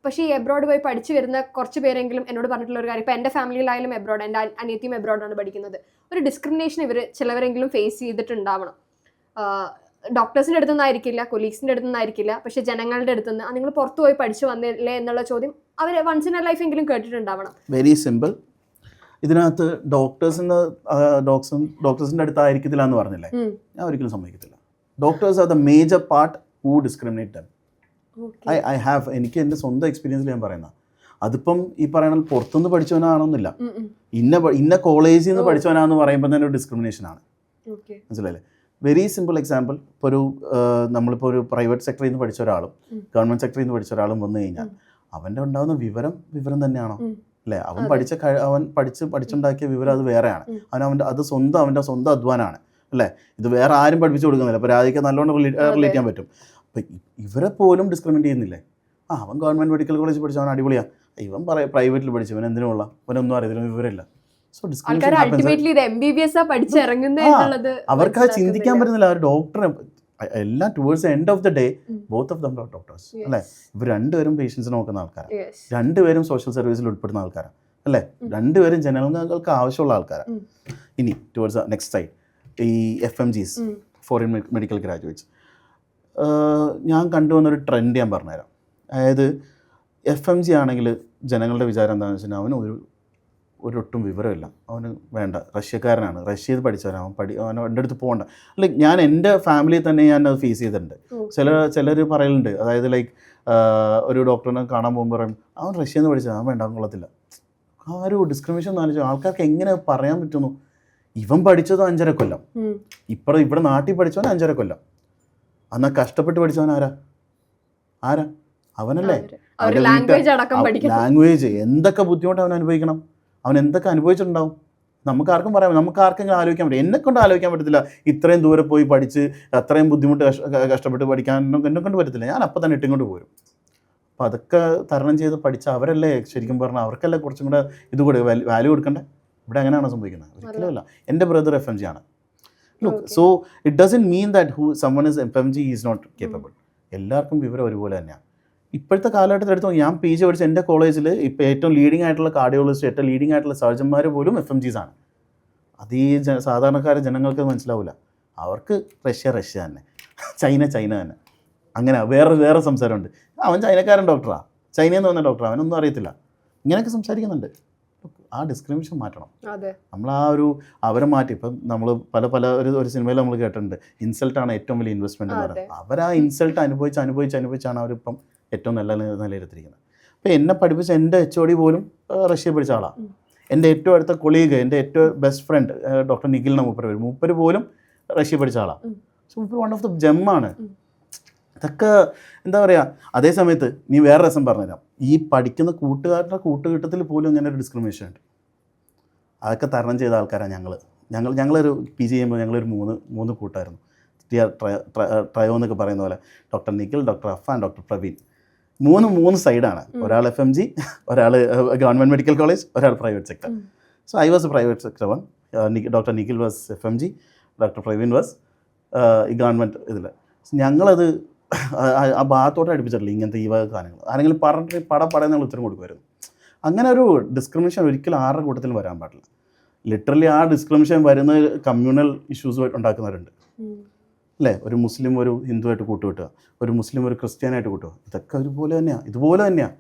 പക്ഷേ ഈ എബ്രോഡ് പോയി പഠിച്ചു വരുന്ന കുറച്ച് പേരെങ്കിലും എന്നോട് പറഞ്ഞിട്ടുള്ള ഒരു കാര്യം, ഇപ്പോൾ എൻ്റെ ഫാമിലിയിലായാലും എബ്രോഡ്, എൻ്റെ അനിയത്തിയും എബ്രോഡാണ് പഠിക്കുന്നത്. ഒരു ഡിസ്ക്രിമിനേഷൻ ചിലവരെങ്കിലും ഫേസ് ചെയ്തിട്ടുണ്ടാവണം. ഡോക്ടേഴ്സിൻ്റെ അടുത്തുനിന്നായിരിക്കില്ല, കൊലീഗ്സിൻ്റെ അടുത്തുനിന്നായിരിക്കില്ല, പക്ഷേ ജനങ്ങളുടെ അടുത്തുനിന്ന് നിങ്ങൾ പുറത്തു പോയി പഠിച്ചു വന്നില്ലേ എന്നുള്ള ചോദ്യം അവർ വൺസ് ഇൻ എ ലൈഫ് എങ്കിലും കേട്ടിട്ടുണ്ടാവണം. Very simple. ഇതിനകത്ത് ഡോക്ടേഴ്സിൻ്റെ അടുത്തായിരിക്കത്തില്ല എന്ന് പറഞ്ഞില്ലേ? ഞാൻ ഒരിക്കലും സമ്മതിക്കത്തില്ല. Doctors are the major part who discriminate dum. I have, എനിക്ക് എൻ്റെ സ്വന്തം എക്സ്പീരിയൻസിൽ ഞാൻ പറയുന്ന. അതിപ്പം ഈ പറയണ പുറത്തുനിന്ന് പഠിച്ചവനാണെന്നില്ല, ഇന്ന കോളേജിൽ നിന്ന് പഠിച്ചവനാണെന്ന് പറയുമ്പോൾ തന്നെ ഒരു ഡിസ്ക്രിമിനേഷനാണ്. മനസ്സിലായില്ലേ? Very simple example. ഇപ്പോൾ നമ്മളിപ്പോൾ ഒരു പ്രൈവറ്റ് സെക്ടറിൽ നിന്ന് പഠിച്ച ഒരാളും ഗവൺമെൻറ് സെക്ടറിൽ നിന്ന് പഠിച്ച ഒരാളും വന്നു കഴിഞ്ഞാൽ അവൻ്റെ ഉണ്ടാകുന്ന വിവരം തന്നെയാണോ? അല്ലേ? അവൻ പഠിച്ചുണ്ടാക്കിയ വിവരം അത് വേറെയാണ്. അവൻ്റെ സ്വന്തം അധ്വാനമാണ്, അല്ലേ? ഇത് വേറെ ആരും പഠിപ്പിച്ചു കൊടുക്കുന്നില്ല. അപ്പോൾ രാധിക നല്ലോണം റിലേറ്റ് ചെയ്യാൻ പറ്റും. അപ്പം ഇവരെ പോലും ഡിസ്ക്രിമിനേറ്റ് ചെയ്യുന്നില്ലേ? അവൻ ഗവൺമെൻറ് മെഡിക്കൽ കോളേജിൽ പഠിച്ചു, അവൻ അടിപൊളിയാണ്. ഇവൻ പ്രൈവറ്റിൽ പഠിച്ചു, ഇവൻ എന്തിനുള്ള, അവനൊന്നും അറിയത്തില്ല, വിവരമില്ല. അവർക്ക് അത് ചിന്തിക്കാൻ പറ്റുന്നില്ല. അവർ ഡോക്ടറെ എല്ലാം towards end of the day both of them are doctors, അല്ലേ? ഇവർ രണ്ടുപേരും പേഷ്യൻസിനെ നോക്കുന്ന ആൾക്കാരാണ്, രണ്ടുപേരും സോഷ്യൽ സർവീസിൽ ഉൾപ്പെടുന്ന ആൾക്കാരാണ്, അല്ലേ? രണ്ടുപേരും ജനങ്ങൾക്ക് ആവശ്യമുള്ള ആൾക്കാരാണ്. ഇനി ടുവേർഡ്സ് നെക്സ്റ്റ് സൈഡ്, ഈ FMGs, ഫോറിൻ മെഡിക്കൽ ഗ്രാജുവേറ്റ്സ്, ഞാൻ കണ്ടുവന്നൊരു ട്രെൻഡ് ഞാൻ പറഞ്ഞുതരാം. അതായത് FMG ആണെങ്കിൽ ജനങ്ങളുടെ വിചാരം എന്താണെന്ന് വെച്ചാൽ അവന് ഒരൊട്ടും വിവരമില്ല, അവന് വേണ്ട, റഷ്യക്കാരനാണ്, റഷ്യയിൽ പഠിച്ചവനാണ്, അവൻ എൻ്റെ അടുത്ത് പോകണ്ട. ലൈക്ക് ഞാൻ എൻ്റെ ഫാമിലിയിൽ തന്നെ ഞാൻ അത് ഫേസ് ചെയ്തിട്ടുണ്ട്. ചിലർ പറയലുണ്ട്, അതായത് ലൈക്ക് ഒരു ഡോക്ടറിനെ കാണാൻ പോകുമ്പോൾ പറയും അവൻ റഷ്യയിൽ നിന്ന് പഠിച്ചത്, അവൻ വേണ്ട, അവൻ കൊള്ളത്തില്ല. ആ ഒരു ഡിസ്ക്രിമിനേഷൻ എന്ന് ആലോചിച്ചു ആൾക്കാർക്ക് എങ്ങനെ പറയാൻ പറ്റുന്നു? ഇവൻ പഠിച്ചത് 5.5 കൊല്ലം, ഇവിടെ നാട്ടിൽ പഠിച്ചവൻ 5.5 കൊല്ലം. എന്നാൽ കഷ്ടപ്പെട്ട് പഠിച്ചവൻ ആരാ? അവനല്ലേ? ലാംഗ്വേജ് എന്തൊക്കെ ബുദ്ധിമുട്ട് അവൻ അനുഭവിക്കണം, അവൻ എന്തൊക്കെ അനുഭവിച്ചിട്ടുണ്ടാവും. നമുക്കാർക്കും ആർക്കെങ്കിലും ആലോചിക്കാൻ പറ്റും. എന്നെക്കൊണ്ട് ആലോചിക്കാൻ പറ്റത്തില്ല. ഇത്രയും ദൂരെ പോയി പഠിച്ച് അത്രയും ബുദ്ധിമുട്ട് കഷ്ടപ്പെട്ട് പഠിക്കാനൊന്നും എന്നെക്കൊണ്ട് പറ്റത്തില്ല. ഞാൻ അപ്പം തന്നെ ഇട്ടുകൊണ്ട് പോരും. അപ്പോൾ അതൊക്കെ തരണം ചെയ്ത് പഠിച്ച അവരല്ലേ ശരിക്കും പറഞ്ഞാൽ അവർക്കല്ലേ കുറച്ചും കൂടെ ഇതുകൂടെ വാല്യൂ കൊടുക്കണ്ടേ? ഇവിടെ അങ്ങനെയാണോ സംഭവിക്കുന്നത്? ഒരിക്കലുമല്ല. എൻ്റെ ബ്രദർ FMG ആണ്. Look, so it doesn't mean that someone is FMG is not capable. എല്ലാവർക്കും വിവരം ഒരുപോലെ തന്നെയാണ്. ഇപ്പോഴത്തെ കാലഘട്ടത്തിൽ എടുത്തു ഞാൻ PG പഠിച്ച എൻ്റെ കോളേജിൽ ഇപ്പോൾ ഏറ്റവും ലീഡിംഗ് ആയിട്ടുള്ള കാർഡിയോളജിസ്റ്റ്, ഏറ്റവും ലീഡിംഗ് ആയിട്ടുള്ള സർജന്മാർ പോലും FMGs ആണ്. അത് ഈ സാധാരണക്കാരെ ജനങ്ങൾക്ക് മനസ്സിലാവില്ല. അവർക്ക് റഷ്യ തന്നെ, ചൈന തന്നെ, അങ്ങനെ വേറെ സംസാരമുണ്ട്. അവൻ ചൈനക്കാരൻ ഡോക്ടറാണ്, ചൈനയിൽ നിന്ന് വന്ന ഡോക്ടറാണ്, അവനൊന്നും അറിയത്തില്ല. ഇങ്ങനെയൊക്കെ സംസാരിക്കുന്നുണ്ട്. ആ ഡിസ്ക്രിമിനേഷൻ മാറ്റണം. നമ്മൾ അവരെ മാറ്റി. ഇപ്പം നമ്മൾ പല ഒരു സിനിമയിൽ നമ്മൾ കേട്ടിട്ടുണ്ട്, ഇൻസൾട്ടാണ് ഏറ്റവും വലിയ ഇൻവെസ്റ്റ്മെൻറ്റ് എന്ന് പറയുന്നത്. അവർ ആ ഇൻസൾട്ട് അനുഭവിച്ചാണ് അവരിപ്പം ഏറ്റവും നല്ല നിലയിലെത്തിയിരിക്കുന്നത്. അപ്പോൾ എന്നെ പഠിപ്പിച്ച എൻ്റെ HOD പോലും റഷ്യ പഠിച്ച ആളാണ്. എൻ്റെ ഏറ്റവും അടുത്ത കൊളീഗ്, എൻ്റെ ഏറ്റവും ബെസ്റ്റ് ഫ്രണ്ട് ഡോക്ടർ നിഖിൽ മൂപ്പര് പോലും റഷ്യ പഠിച്ച ആളാണ്. സോ മൂപ്പർ വൺ ഓഫ് ദ ജെമ്മാണ്. ഇതൊക്കെ എന്താ പറയുക. അതേ സമയത്ത് നീ വേറെ രസം പറഞ്ഞുതരാം. ഈ പഠിക്കുന്ന കൂട്ടുകാരുടെ കൂട്ടുകെട്ടത്തിൽ പോലും ഇങ്ങനെ ഒരു ഡിസ്ക്രിമിനേഷൻ ഉണ്ട്. അതൊക്കെ തരണം ചെയ്ത ആൾക്കാരാണ് ഞങ്ങളൊരു PG ചെയ്യുമ്പോൾ ഞങ്ങളൊരു മൂന്ന് കൂട്ടായിരുന്നു. ട്രയോ എന്നൊക്കെ പറയുന്ന പോലെ doctor Nikhil, doctor Afan, doctor Praveen. മൂന്ന് സൈഡാണ്. ഒരാൾ FMG, ഒരാൾ ഗവൺമെൻറ് മെഡിക്കൽ കോളേജ്, ഒരാൾ private sector. So I was a private sector one. Doctor Nikhil was FMG, doctor Praveen was ഈ ഗവൺമെൻറ് ഇതിൽ. ഞങ്ങളത് ആ ഭാഗത്തോട്ട് അടുപ്പിച്ചിട്ടില്ല ഇങ്ങനത്തെ ഈ വക കാര്യങ്ങൾ. ആരെങ്കിലും പറഞ്ഞിട്ട് പടയെന്നുള്ള ഉത്തരം കൊടുക്കുമായിരുന്നു. അങ്ങനെ ഒരു ഡിസ്ക്രിമിനേഷൻ ഒരിക്കലും ആരുടെ കൂട്ടത്തിൽ വരാൻ പാടില്ല. ലിറ്ററലി ആ ഡിസ്ക്രിമിനേഷൻ വരുന്ന കമ്മ്യൂണൽ ഇഷ്യൂസ് ഉണ്ടാക്കുന്നവരുണ്ട് അല്ലേ. ഒരു മുസ്ലിം ഒരു ഹിന്ദുവായിട്ട് കൂട്ടുകെട്ടുക, ഒരു മുസ്ലിം ഒരു ക്രിസ്ത്യാനായിട്ട് കൂട്ടുക, ഇതൊക്കെ ഇതുപോലെ തന്നെയാണ്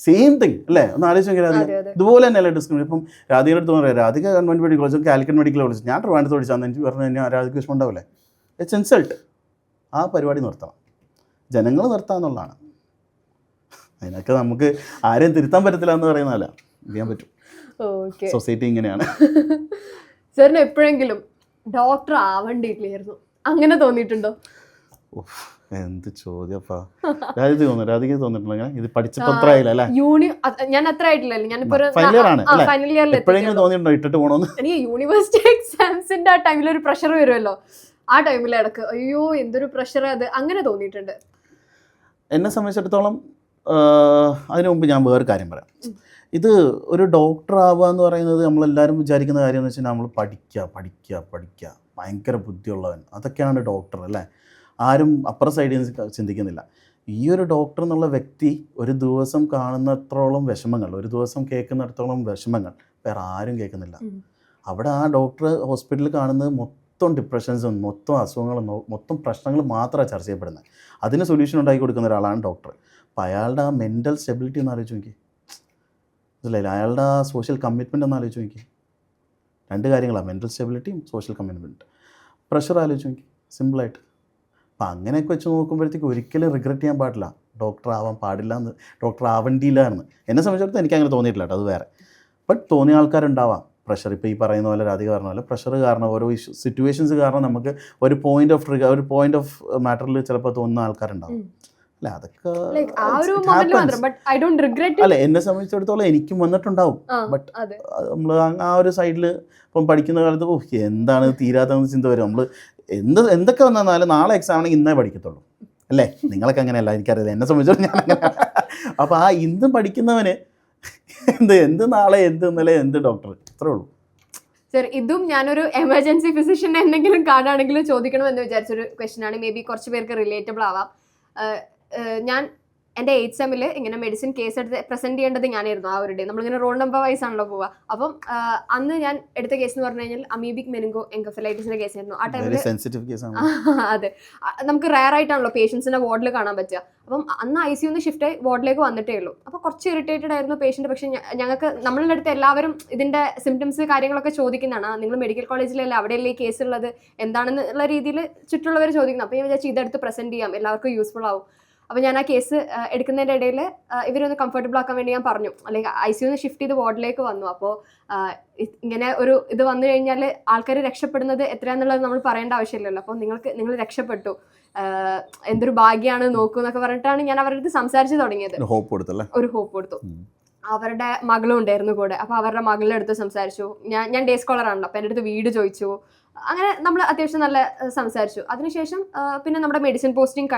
സെയിം തിങ് അല്ലേ. ഒന്ന് ആലോചിച്ച് നോക്കിയാൽ രാധിക ഇതുപോലെ തന്നെയല്ലേ ഡിസ്ക്രിമിനേഷൻ. ഇപ്പം രാധികയുടെ അടുത്ത് പറയാം, Radhika government medical college, Calicut medical college, ഞാൻ ട്രിവാൻഡ്രത്ത് പഠിച്ചാൽ എനിക്ക് പറഞ്ഞു കഴിഞ്ഞാൽ രാധിക വിഷമം ഉണ്ടാവില്ലേ. It's insult. ആ പരിപാടി നിർത്തണം, ജനങ്ങൾ നിർത്താമെന്നുള്ളതാണ്. അതിനൊക്കെ നമുക്ക് ആരെയും തിരുത്താൻ പറ്റത്തില്ല എന്ന് പറയുന്നതല്ല, ചെയ്യാൻ പറ്റും. സൊസൈറ്റി ഇങ്ങനെയാണ്. സാറിന് എപ്പോഴെങ്കിലും ഡോക്ടർ ആവണ്ടിയില്ലായിരുന്നു അങ്ങനെ തോന്നിയിട്ടുണ്ടോ? എന്ത് ചോദ്യപ്പാ. രാധിക തോന്നിട്ടുണ്ടോ അങ്ങനെ? ഇത് പഠിച്ചപ്പോ അത്ര ആയില്ല അല്ലേ? ഞാൻ അത്ര ആയിട്ടില്ലല്ലോ, ഞാനിപ്പോ ഫൈനൽ ഇയറിൽ എപ്പോഴെങ്കിലും തോന്നിയിട്ടുണ്ടോ ഇട്ടിട്ട് പോകണമെന്ന്? എനിക്ക് യൂണിവേഴ്സിറ്റി എക്സാംസിന്റെ ആ ടൈമിൽ ഒരു പ്രഷർ വരുമല്ലോ, ആ ടൈമിൽ ഇടക്ക് അയ്യോ എന്തൊരു പ്രഷർ അത്, അങ്ങനെ തോന്നിയിട്ടുണ്ട്. എന്നെ സംബന്ധിച്ചിടത്തോളം അതിനു മുമ്പ് ഞാൻ വേറൊരു കാര്യം പറയാം. ഇത് ഒരു ഡോക്ടർ ആവുക എന്ന് പറയുന്നത് നമ്മളെല്ലാവരും വിചാരിക്കുന്ന കാര്യം എന്ന് വെച്ചാൽ നമ്മൾ പഠിക്കുക ഭയങ്കര ബുദ്ധിയുള്ളവൻ, അതൊക്കെയാണ് ഡോക്ടർ അല്ലേ. ആരും അപ്പുറ സൈഡിൽ നിന്ന് ചിന്തിക്കുന്നില്ല. ഈ ഒരു ഡോക്ടർ എന്നുള്ള വ്യക്തി ഒരു ദിവസം കാണുന്നത്രോളം വിഷമങ്ങൾ, ഒരു ദിവസം കേൾക്കുന്നിടത്തോളം വിഷമങ്ങൾ വേറെ ആരും കേൾക്കുന്നില്ല. അവിടെ ആ ഡോക്ടർ ഹോസ്പിറ്റലിൽ കാണുന്നത് മൊത്തം ഡിപ്രഷൻസും മൊത്തം അസുഖങ്ങളും മൊത്തം പ്രശ്നങ്ങളും മാത്രമാണ് ചർച്ച ചെയ്യപ്പെടുന്നത്. അതിന് സൊല്യൂഷൻ ഉണ്ടാക്കി കൊടുക്കുന്ന ഒരാളാണ് ഡോക്ടർ. അപ്പോൾ അയാളുടെ ആ മെൻ്റൽ സ്റ്റെബിലിറ്റി ഒന്ന് ആലോചിച്ച് നോക്കി, മനസ്സിലായില്ല. അയാളുടെ ആ സോഷ്യൽ കമ്മിറ്റ്മെൻ്റ് ഒന്ന് ആലോചിച്ച് നോക്കി. രണ്ട് കാര്യങ്ങളാണ്, മെൻ്റൽ സ്റ്റെബിലിറ്റിയും സോഷ്യൽ കമ്മിറ്റ്മെൻറ്റ്. പ്രഷർ ആലോചിച്ച് നോക്കി സിമ്പിളായിട്ട്. അപ്പം അങ്ങനെയൊക്കെ വെച്ച് നോക്കുമ്പോഴത്തേക്ക് ഒരിക്കലും റിഗ്രറ്റ് ചെയ്യാൻ പാടില്ല, ഡോക്ടർ ആവാൻ പാടില്ല എന്ന്, ഡോക്ടർ ആവേണ്ടിയില്ല എന്ന്. എന്നെ സംബന്ധിച്ചിടത്തോളം എനിക്ക് അങ്ങനെ തോന്നിയിട്ടില്ല കേട്ടോ, അത് വേറെ. ബട്ട് തോന്നിയ ആൾക്കാരുണ്ടാവാം. പ്രഷർ ഇപ്പോൾ ഈ പറയുന്ന പോലെ രാധിക പറഞ്ഞ പോലെ പ്രഷർ കാരണം, ഓരോ സിറ്റുവേഷൻസ് കാരണം നമുക്ക് ഒരു പോയിന്റ് ഓഫ് മാറ്ററിൽ ചിലപ്പോൾ തോന്നുന്ന ആൾക്കാരുണ്ടാവും അല്ലേ. അതൊക്കെ അല്ല, എന്നെ സംബന്ധിച്ചിടത്തോളം എനിക്കും വന്നിട്ടുണ്ടാവും. ബട്ട് നമ്മൾ ആ ഒരു സൈഡിൽ ഇപ്പം പഠിക്കുന്ന കാലത്ത് എന്താണ് തീരാത്തതെന്ന് ചിന്ത വരും. നമ്മൾ എന്തൊക്കെ വന്നാലും നാളെ എക്സാം ആണെങ്കിൽ ഇന്നേ പഠിക്കത്തുള്ളൂ അല്ലേ. നിങ്ങളൊക്കെ അങ്ങനെയല്ല, എനിക്കറിയില്ല. എന്നെ സംബന്ധിച്ചിടത്തോളം ഞാൻ അങ്ങനെ. അപ്പോൾ ആ ഇന്ന് പഠിക്കുന്നവന് എന്ത് നാളെ, എന്ത് ഇന്നലെ, എന്ത് ഡോക്ടർ, ഇത്രേ ഉള്ളൂ. സർ, ഇതും ഞാനൊരു എമർജൻസി ഫിസിഷ്യൻ എന്തെങ്കിലും കാണുകയാണെങ്കിലും ചോദിക്കണമെന്ന് വിചാരിച്ചൊരു ക്വസ്റ്റ്യൻ ആണ്. മേ ബി കുറച്ച് പേർക്ക് റിലേറ്റബിൾ ആവാം. ഞാൻ എൻ്റെ 8th സെമ്മിൽ ഇങ്ങനെ മെഡിസിൻ കേസ് എടുത്ത് പ്രസൻറ്റ് ചെയ്യേണ്ടത് ഞാനായിരുന്നു. ആ ഒരു ഡേ നമ്മളിങ്ങനെ റോൾ നമ്പർ വൈസ് ആണല്ലോ പോവുക. അപ്പം അന്ന് ഞാൻ എടുത്ത കേസ് എന്ന് പറഞ്ഞു കഴിഞ്ഞാൽ അമീബിക് മെനിങ്കോ എൻകഫലൈറ്റിസിൻ്റെ കേസായിരുന്നു. ആ ടൈമിൽ അതെ, നമുക്ക് റയർ ആയിട്ടാണല്ലോ പേഷ്യൻസിനെ വാർഡിൽ കാണാൻ പറ്റുക. അപ്പം അന്ന് ICU ഷിഫ്റ്റ് ആയി വാർഡിലേക്ക് വന്നിട്ടേ ഉള്ളൂ. അപ്പോൾ കുറച്ച് ഇറിറ്റേറ്റഡ് ആയിരുന്നു പേഷ്യൻറ്റ്. പക്ഷേ ഞങ്ങൾക്ക് നമ്മളുടെ അടുത്ത് എല്ലാവരും ഇതിൻ്റെ സിംറ്റംസ് കാര്യങ്ങളൊക്കെ ചോദിക്കുന്നതാണ്. നിങ്ങൾ മെഡിക്കൽ കോളേജിലല്ലേ, അവിടെയല്ലേ ഈ കേസ് ഉള്ളത്, എന്താണെന്നുള്ള രീതിയിൽ ചുറ്റുള്ളവർ ചോദിക്കുന്നത്. അപ്പോൾ ഞാൻ വിചാരിച്ചു ഇതെടുത്ത് പ്രസൻറ്റ് ചെയ്യാം, എല്ലാവർക്കും യൂസ്ഫുൾ ആവും. അപ്പോൾ ഞാൻ ആ കേസ് എടുക്കുന്നതിൻ്റെ ഇടയിൽ ഇവരൊന്ന് കംഫർട്ടബിൾ ആക്കാൻ വേണ്ടി ഞാൻ പറഞ്ഞു, അല്ലെങ്കിൽ ICU ഷിഫ്റ്റ് ചെയ്ത് വാർഡിലേക്ക് വന്നു. അപ്പോൾ ഇങ്ങനെ ഒരു ഇത് വന്നു കഴിഞ്ഞാൽ ആൾക്കാർ രക്ഷപ്പെടുന്നത് എത്രയാണെന്നുള്ളത് നമ്മൾ പറയേണ്ട ആവശ്യമില്ലല്ലോ. അപ്പോൾ നിങ്ങൾ രക്ഷപ്പെട്ടു, എന്തൊരു ഭാഗ്യമാണ് നോക്കൂ എന്നൊക്കെ പറഞ്ഞിട്ടാണ് ഞാൻ അവരുടെ അടുത്ത് സംസാരിച്ച് തുടങ്ങിയത്. ഒരു ഹോപ്പ് കൊടുത്തു. അവരുടെ മകളും ഉണ്ടായിരുന്നു കൂടെ. അപ്പോൾ അവരുടെ മകളുടെ അടുത്ത് സംസാരിച്ചു. ഞാൻ ഡേ സ്കോളർ ആണല്ലോ, അപ്പോൾ എൻ്റെ അടുത്ത് വീട് ചോദിച്ചു. അങ്ങനെ നമ്മൾ അത്യാവശ്യം നല്ല സംസാരിച്ചു. അതിനുശേഷം പിന്നെ നമ്മുടെ മെഡിസിൻ പോസ്റ്റിംഗ്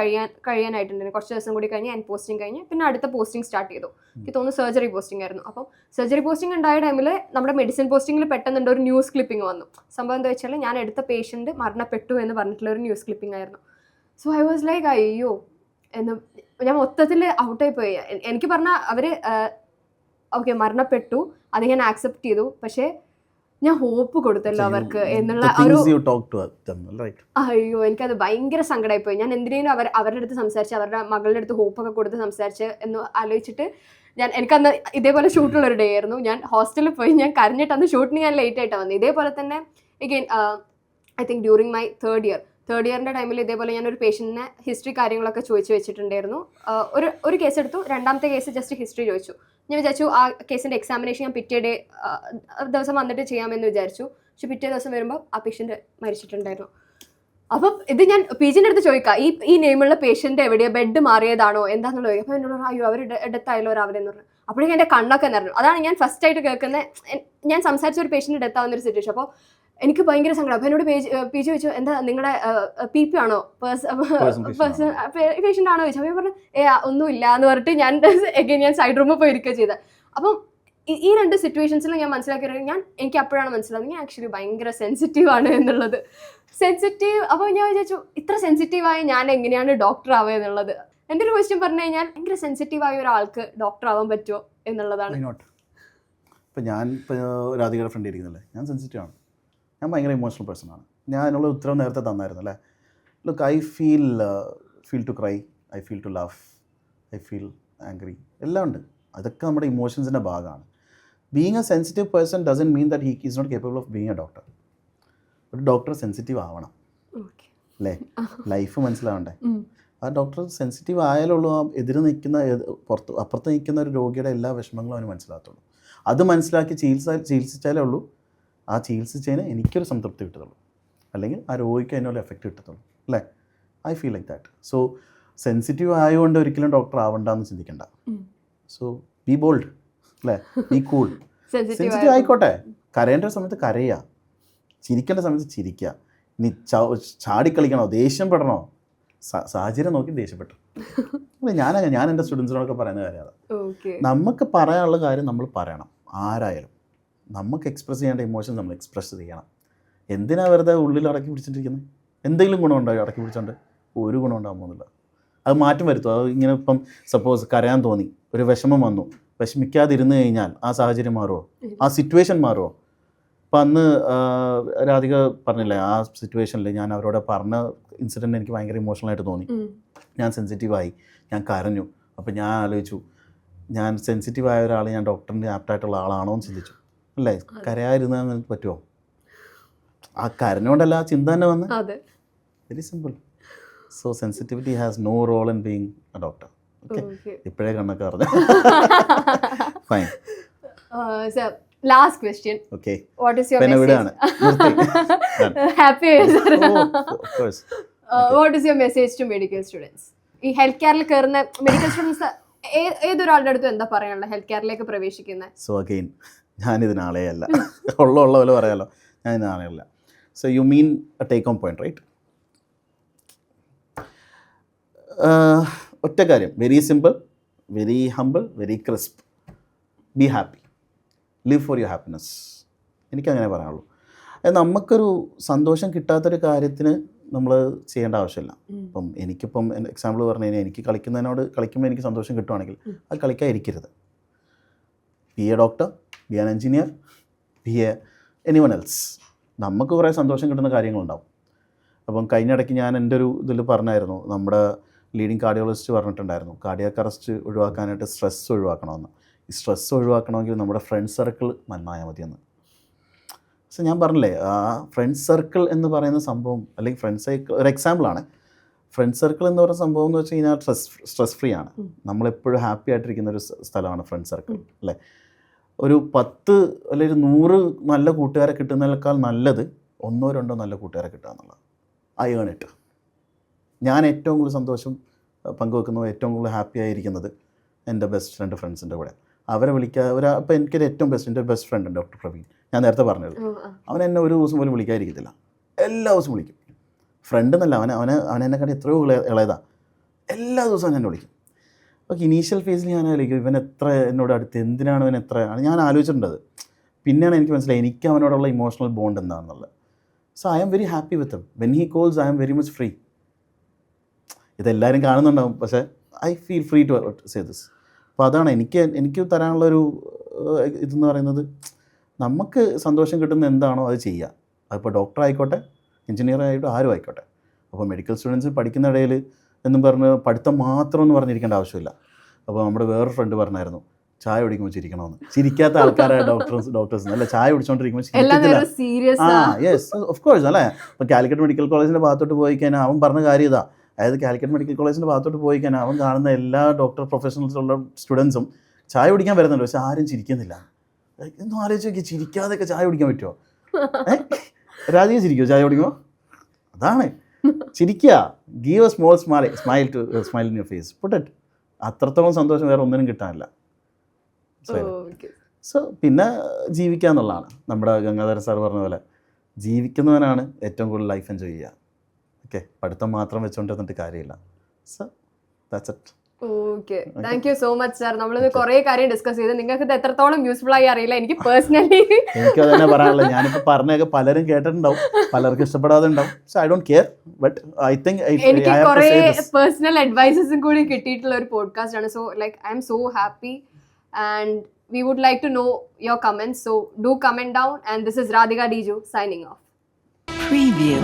കഴിയാനായിട്ടുണ്ടായിരുന്നു. കുറച്ച് ദിവസം കൂടി കഴിഞ്ഞ് എൻ പോസ്റ്റിംഗ് കഴിഞ്ഞ് പിന്നെ അടുത്ത പോസ്റ്റിംഗ് സ്റ്റാർട്ട് ചെയ്തു. എനിക്ക് തോന്നുന്നു സർജറി പോസ്റ്റിംഗ് ആയിരുന്നു. അപ്പം സർജറി പോസ്റ്റിംഗ് ഉണ്ടായ ടൈമിൽ നമ്മുടെ മെഡിസിൻ പോസ്റ്റിംഗിൽ പെട്ടെന്നുണ്ട് ഒരു ന്യൂസ് ക്ലിപ്പിംഗ് വന്നു. സംഭവം എന്താ വെച്ചാൽ ഞാൻ എടുത്ത പേഷ്യൻറ്റ് മരണപ്പെട്ടു എന്ന് പറഞ്ഞിട്ടുള്ള ഒരു ന്യൂസ് ക്ലിപ്പിംഗ് ആയിരുന്നു. സോ ഐ വാസ് ലൈക്ക് അയ്യോ എന്ന്, ഞാൻ മൊത്തത്തിൽ ഔട്ടായി പോയി. എനിക്ക് പറഞ്ഞാൽ അവർ ഓക്കെ മരണപ്പെട്ടു, അത് ഞാൻ ആക്സെപ്റ്റ് ചെയ്തു, പക്ഷേ ഞാൻ ഹോപ്പ് കൊടുത്തല്ലോ അവർക്ക് എന്നുള്ള ഒരു, അയ്യോ എനിക്കത് ഭയങ്കര സങ്കടമായി പോയി. ഞാൻ എന്തിനേലും അവരുടെ അടുത്ത് സംസാരിച്ച്, അവരുടെ മകളുടെ അടുത്ത് ഹോപ്പൊക്കെ കൊടുത്ത് സംസാരിച്ച് എന്ന് ആലോചിച്ചിട്ട് എനിക്കന്ന് ഇതേപോലെ ഷൂട്ടുള്ളൊരു ഡേ ആയിരുന്നു. ഞാൻ ഹോസ്റ്റലിൽ പോയി, ഞാൻ കരഞ്ഞിട്ട് അന്ന് ഷൂട്ടിന് ഞാൻ ലേറ്റ് ആയിട്ടാണ് വന്നത്. ഇതേപോലെ തന്നെ again I think during my third ഇയറിൻ്റെ ടൈമിൽ ഇതേപോലെ ഞാനൊരു പേഷ്യൻറ്റിനെ ഹിസ്റ്ററി കാര്യങ്ങളൊക്കെ ചോദിച്ചു വെച്ചിട്ടുണ്ടായിരുന്നു. ഒരു കേസ് എടുത്തു, രണ്ടാമത്തെ കേസ് ജസ്റ്റ് ഹിസ്റ്ററി ചോദിച്ചു. ഞാൻ വിചാരിച്ചു ആ കേസിൻ്റെ എക്സാമിനേഷൻ ഞാൻ പിറ്റേ ദിവസം വന്നിട്ട് ചെയ്യാമെന്ന് വിചാരിച്ചു. പക്ഷെ പിറ്റേ ദിവസം വരുമ്പോൾ ആ പേഷ്യൻ്റ് മരിച്ചിട്ടുണ്ടായിരുന്നു. അപ്പം ഇത് ഞാൻ പീജിന്റെ അടുത്ത് ചോദിക്കാം, ഈ നെയിമുള്ള പേഷ്യന്റ് എവിടെയാ, ബെഡ് മാറിയതാണോ എന്താണെന്നുള്ളത് ചോദിക്കും. അപ്പൊ എന്നോട് പറഞ്ഞു, അയ്യോ അവർ ഡെത്തായാലോ രാവിലെ എന്ന് പറഞ്ഞു. അപ്പോഴേക്കും എന്റെ കണ്ണൊക്കെ നിറഞ്ഞു. അതാണ് ഞാൻ ഫസ്റ്റ് ആയിട്ട് കേൾക്കുന്നത്, ഞാൻ സംസാരിച്ച ഒരു പേഷ്യന്റ് ഡെത്ത് ആവുന്ന ഒരു സിറ്റുവേഷൻ. അപ്പോൾ എനിക്ക് ഭയങ്കര സങ്കടം. അപ്പോൾ എന്നോട് പി ജി ചോദിച്ചു, എന്താ നിങ്ങളുടെ PP ആണോ പേഷ്യന്റ് ആണോ ചോദിച്ചു. അപ്പോൾ ഞാൻ പറഞ്ഞു ഒന്നുമില്ല എന്ന് പറഞ്ഞിട്ട് ഞാൻ സൈഡ് റൂമിൽ പോയി ഇരിക്കുക ചെയ്തത്. അപ്പം ഈ രണ്ട് സിറ്റുവേഷൻസിലും ഞാൻ മനസ്സിലാക്കിയത്, എനിക്ക് അപ്പോഴാണ് മനസ്സിലാവുന്നത് ഞാൻ ആക്ച്വലി ഭയങ്കര സെൻസിറ്റീവ് ആണ് എന്നുള്ളത്. സെൻസിറ്റീവ്. അപ്പോൾ ഞാൻ വിചാരിച്ചു, ഇത്ര സെൻസിറ്റീവായ ഞാൻ എങ്ങനെയാണ് ഡോക്ടർ ആവുക എന്നുള്ളത്. എൻ്റെ ഒരു ക്വസ്റ്റ്യൻ പറഞ്ഞു കഴിഞ്ഞാൽ, ഭയങ്കര സെൻസിറ്റീവായ ഒരാൾക്ക് ഡോക്ടർ ആവാൻ പറ്റുമോ എന്നുള്ളതാണ്. ഇപ്പം ഞാൻ രാധികയുടെ ഫ്രണ്ട് ഇരിക്കുന്നില്ലേ, ഞാൻ സെൻസിറ്റീവ് ആണ്, ഞാൻ ഭയങ്കര ഇമോഷണൽ പേഴ്സൺ ആണ്. ഞാൻ അതിനുള്ള ഉത്തരവ് നേരത്തെ തന്നായിരുന്നു അല്ലേ. Look, I feel to cry, I feel to love, I feel angry, എല്ലാം ഉണ്ട്. അതൊക്കെ നമ്മുടെ ഇമോഷൻസിൻ്റെ ഭാഗമാണ്. Being a sensitive person doesn't mean that he is not capable of being a doctor. ഒരു ഡോക്ടർ സെൻസിറ്റീവ് ആവണം അല്ലേ, ലൈഫ് മനസ്സിലാവണ്ടേ. ആ ഡോക്ടർ സെൻസിറ്റീവ് ആയാലുള്ളൂ ആ അപ്പുറത്ത് നിൽക്കുന്ന ഒരു രോഗിയുടെ എല്ലാ വിഷമങ്ങളും അവന് മനസ്സിലാകത്തുള്ളൂ. അത് മനസ്സിലാക്കി ചികിത്സിച്ചാലേ ഉള്ളൂ ആ ചികിത്സിച്ചതിന് എനിക്കൊരു സംതൃപ്തി കിട്ടത്തുള്ളൂ, അല്ലെങ്കിൽ ആ രോഗിക്ക് അതിനുള്ള എഫക്റ്റ് കിട്ടത്തുള്ളൂ അല്ലേ. I feel like that. So sensitive ആയതുകൊണ്ട് ഒരിക്കലും ഡോക്ടർ ആവണ്ടെന്ന് ചിന്തിക്കണ്ട. സോ ബി ബോൾഡ് അല്ലേ, ബി കൂൾ. സെൻസിറ്റീവ് ആയിക്കോട്ടെ, കരയേണ്ട സമയത്ത് കരയുക, ചിരിക്കേണ്ട സമയത്ത് ചിരിക്കുക. ഇനി ചാടിക്കളിക്കണോ, ദേഷ്യപ്പെടണോ, സാഹചര്യം നോക്കി ദേഷ്യപ്പെട്ടു. ഞാൻ എൻ്റെ സ്റ്റുഡൻസിനോടൊക്കെ പറയുന്ന കാര്യമാണ്, നമുക്ക് പറയാനുള്ള കാര്യം നമ്മൾ പറയണം. ആരായാലും നമുക്ക് എക്സ്പ്രസ് ചെയ്യേണ്ട ഇമോഷൻ നമ്മൾ എക്സ്പ്രസ് ചെയ്യണം. എന്തിനാ വെറുതെ ഉള്ളിൽ അടക്കി പിടിച്ചിട്ടിരിക്കുന്നത്? എന്തെങ്കിലും ഗുണമുണ്ടാവും അടക്കി പിടിച്ചോണ്ട്? ഒരു ഗുണം ഉണ്ടാകാൻ പോകുന്നില്ല. അത് മാറ്റം വരുത്തും. അത് ഇങ്ങനെ ഇപ്പം സപ്പോസ് കരയാൻ തോന്നി, ഒരു വിഷമം വന്നു, വിഷമിക്കാതിരുന്ന് കഴിഞ്ഞാൽ ആ സാഹചര്യം മാറുമോ, ആ സിറ്റുവേഷൻ മാറുമോ? അപ്പം അന്ന് രാധിക പറഞ്ഞില്ലേ, ആ സിറ്റുവേഷനിൽ ഞാൻ അവരോട് പറഞ്ഞ ഇൻസിഡൻറ്റ് എനിക്ക് ഭയങ്കര ഇമോഷണലായിട്ട് തോന്നി. ഞാൻ സെൻസിറ്റീവായി, ഞാൻ കരഞ്ഞു. അപ്പം ഞാൻ ആലോചിച്ചു, ഞാൻ സെൻസിറ്റീവായ ഒരാൾ ഞാൻ ഡോക്ടറിൻ്റെ ആപ്റ്റായിട്ടുള്ള ആളാണോ എന്ന് ചിന്തിച്ചു അല്ലേ. കരയാതിരുന്നാൽ നിങ്ങൾക്ക് പറ്റുമോ? ആ കരഞ്ഞുകൊണ്ടല്ല ആ ചിന്ത തന്നെ വന്ന്. Very simple. So sensitivity has no role in being a doctor. Okay, ഇപ്പോഴേ കണ്ണൊക്കെ അറിഞ്ഞു. Fine. Last question. Okay. What is your message? Happy of course. What is your message to medical students? ഈ ഹെൽത്ത് കെയറിൽ കയറുന്ന മെഡിക്കൽ സ്റ്റുഡൻസ് ഏതൊരാളുടെ അടുത്തും എന്താ പറയാനുള്ള, ഹെൽത്ത് കെയറിലേക്ക് പ്രവേശിക്കുന്നത്? സോ അഗെയിൻ, ഞാനിതിനാളേ അല്ല, ഉള്ള പോലെ പറയാമല്ലോ, ഞാൻ ഇതിനാളേ അല്ല. So you mean a take home point, right? ഒറ്റ കാര്യം, very simple, very humble, very crisp. Be happy, live for your happiness. എനിക്കങ്ങനെ പറയാനുള്ളൂ. നമുക്കൊരു സന്തോഷം കിട്ടാത്തൊരു കാര്യത്തിന് നമ്മൾ ചെയ്യേണ്ട ആവശ്യമില്ല. ഇപ്പം എനിക്കിപ്പം എക്സാമ്പിൾ പറഞ്ഞു കഴിഞ്ഞാൽ, എനിക്ക് കളിക്കുമ്പോൾ എനിക്ക് സന്തോഷം കിട്ടുവാണെങ്കിൽ അത് കളിക്കാതിരിക്കരുത്. Be a doctor, be an engineer, be a anyone else. നമുക്ക് കുറേ സന്തോഷം കിട്ടുന്ന കാര്യങ്ങളുണ്ടാവും. അപ്പം കഴിഞ്ഞിടയ്ക്ക് ഞാൻ എൻ്റെ ഒരു ഇതിൽ പറഞ്ഞായിരുന്നു, നമ്മുടെ ലീഡിങ് കാർഡിയോളജിസ്റ്റ് പറഞ്ഞിട്ടുണ്ടായിരുന്നു, കാർഡിയാക് അറസ്റ്റ് ഒഴിവാക്കാനായിട്ട് സ്ട്രെസ് ഒഴിവാക്കണമെന്ന്. ഈ സ്ട്രെസ് ഒഴിവാക്കണമെങ്കിൽ നമ്മുടെ ഫ്രണ്ട് സർക്കിൾ നന്നായാൽ മതിയെന്ന്. സോ ഞാൻ പറഞ്ഞില്ലേ, ആ ഫ്രണ്ട് സർക്കിൾ എന്ന് പറയുന്ന സംഭവം, അല്ലെങ്കിൽ ഫ്രണ്ട് സർക്കിൾ ഒരു എക്സാമ്പിളാണ്. ഫ്രണ്ട് സർക്കിൾ എന്ന് പറയുന്ന സംഭവം എന്ന് വെച്ച് കഴിഞ്ഞാൽ സ്ട്രെസ് ഫ്രീ ആണ്. നമ്മളെപ്പോഴും ഹാപ്പി ആയിട്ടിരിക്കുന്ന ഒരു സ്ഥലമാണ് ഫ്രണ്ട് സർക്കിൾ അല്ലേ. ഒരു 10 അല്ലെങ്കിൽ 100 നല്ല കൂട്ടുകാരെ കിട്ടുന്നതിനേക്കാൾ നല്ലത് 1 or 2 നല്ല കൂട്ടുകാരെ കിട്ടുക എന്നുള്ളത്. I earn it. ഞാൻ ഏറ്റവും കൂടുതൽ സന്തോഷം പങ്കുവെക്കുന്നത്, ഏറ്റവും കൂടുതൽ ഹാപ്പി ആയിരിക്കുന്നത് എൻ്റെ ബെസ്റ്റ് ഫ്രണ്ട്സിൻ്റെ കൂടെ. അവരെ വിളിക്കുക, അപ്പോൾ എനിക്കൊരു ഏറ്റവും എൻ്റെ ബെസ്റ്റ് ഫ്രണ്ട് ഉണ്ട്, ഡോക്ടർ പ്രവീൺ. ഞാൻ നേരത്തെ പറഞ്ഞത്, അവൻ എന്നെ ഒരു ദിവസം പോലും വിളിക്കാതിരിക്കത്തില്ല, എല്ലാ ദിവസവും വിളിക്കും. ഫ്രണ്ട് എന്നല്ല, അവനെന്നെക്കാട്ടി എത്രയോ ഇളയതാണ്. എല്ലാ ദിവസവും എന്നെ വിളിക്കും. അപ്പോൾ ഇനീഷ്യൽ ഫേസിൽ ഞാൻ ആലോചിക്കും, ഇവൻ എത്ര എന്നോട് അടുത്ത്, എന്തിനാണ് ഇവൻ എത്ര ആണ് ഞാൻ ആലോചിച്ചിട്ടുണ്ടത്. പിന്നെയാണ് എനിക്ക് മനസ്സിലായി എനിക്ക് അവനോടുള്ള ഇമോഷണൽ ബോണ്ട് എന്താണെന്നുള്ളത്. So I am very happy with him. When he calls I am very much free. ഇതെല്ലാവരും കാണുന്നുണ്ടാവും, പക്ഷേ I feel free to say this. അപ്പോൾ അതാണ് എനിക്ക് തരാനുള്ളൊരു ഇതെന്ന് പറയുന്നത്, നമുക്ക് സന്തോഷം കിട്ടുന്ന എന്താണോ അത് ചെയ്യുക. അതിപ്പോൾ ഡോക്ടർ ആയിക്കോട്ടെ, എഞ്ചിനീയർ ആയിക്കോട്ടെ, ആരും ആയിക്കോട്ടെ. അപ്പോൾ മെഡിക്കൽ സ്റ്റുഡൻസ് പഠിക്കുന്ന ഇടയിൽ എന്നും പറഞ്ഞ് പഠിത്തം മാത്രം എന്ന് പറഞ്ഞിരിക്കേണ്ട ആവശ്യമില്ല. അപ്പോൾ നമ്മുടെ വേറൊരു ഫ്രണ്ട് പറഞ്ഞായിരുന്നു, ചായ കുടിക്കുമ്പോൾ ചിരിക്കണമെന്ന്. ചിരിക്കാത്ത ആൾക്കാരായ ഡോക്ടേഴ്സ് അല്ല, ചായ കുടിച്ചുകൊണ്ടിരിക്കുമ്പോൾ ചിരിക്കത്തില്ല. യെസ് ഓഫ് കോഴ്സ് അല്ലേ. ഇപ്പോൾ കാലിക്കറ്റ് മെഡിക്കൽ കോളേജിൻ്റെ ഭാഗത്തോട്ട് പോയി കഴിഞ്ഞാൽ അവൻ പറഞ്ഞ കാര്യം ഇതാ. അതായത് കാലിക്കറ്റ് മെഡിക്കൽ കോളേജിൻ്റെ ഭാഗത്തോട്ട് പോയി കഴിഞ്ഞാൽ അവൻ കാണുന്ന എല്ലാ ഡോക്ടർ പ്രൊഫഷണൽസുള്ള സ്റ്റുഡൻസും ചായ കുടിക്കാൻ വരുന്നുണ്ട്, പക്ഷെ ആരും ചിരിക്കുന്നില്ല. എന്നും ആലോചിച്ച് നോക്കി, ചിരിക്കാതെയൊക്കെ ചായ കുടിക്കാൻ പറ്റുമോ? രാധിക ചിരിക്കുമോ ചായ കുടിക്കുമ്പോൾ? അതാണ് ചിരിക്കുക, give a small smile to smile in your face, put it. അത്രത്തോളം സന്തോഷം വേറെ ഒന്നിനും കിട്ടാനില്ല. സോ പിന്നെ ജീവിക്കുക എന്നുള്ളതാണ്. നമ്മുടെ ഗംഗാധര സാർ പറഞ്ഞ പോലെ ജീവിക്കുന്നവനാണ് ഏറ്റവും കൂടുതൽ ലൈഫ് എൻജോയ് ചെയ്യുക. ഓക്കെ, പഠിത്തം മാത്രം വെച്ചുകൊണ്ടിരുന്നിട്ട് കാര്യമില്ല. So that's it. Okay, thank you so much sir. നമ്മളിത് കുറേ കാര്യം ഡിസ്കസ് ചെയ്ത്. നിങ്ങൾക്ക് ഇത് എത്രത്തോളം യൂസ്ഫുൾ ആയി അറിയില്ല, എനിക്ക് പേഴ്സണലി എനിക്ക് അത് തന്നെ പറയാനുള്ളത്. ഞാനിപ്പോൾ പറഞ്ഞൊക്കെ പലരും കേട്ടിട്ടുണ്ടാവും, പലർക്കും ഇഷ്ടപ്പെടാതെ ഉണ്ടാവും. So I don't care, but I think എനിക്ക് കുറേ പേഴ്സണൽ അഡ്വൈസസും കൂടി കിട്ടിയിട്ടുള്ള ഒരു പോഡ്കാസ്റ്റ് ആണ്. So like I M so happy and we would like to know your comments, so do comment down. And this is Radhika Diju signing off. Preview.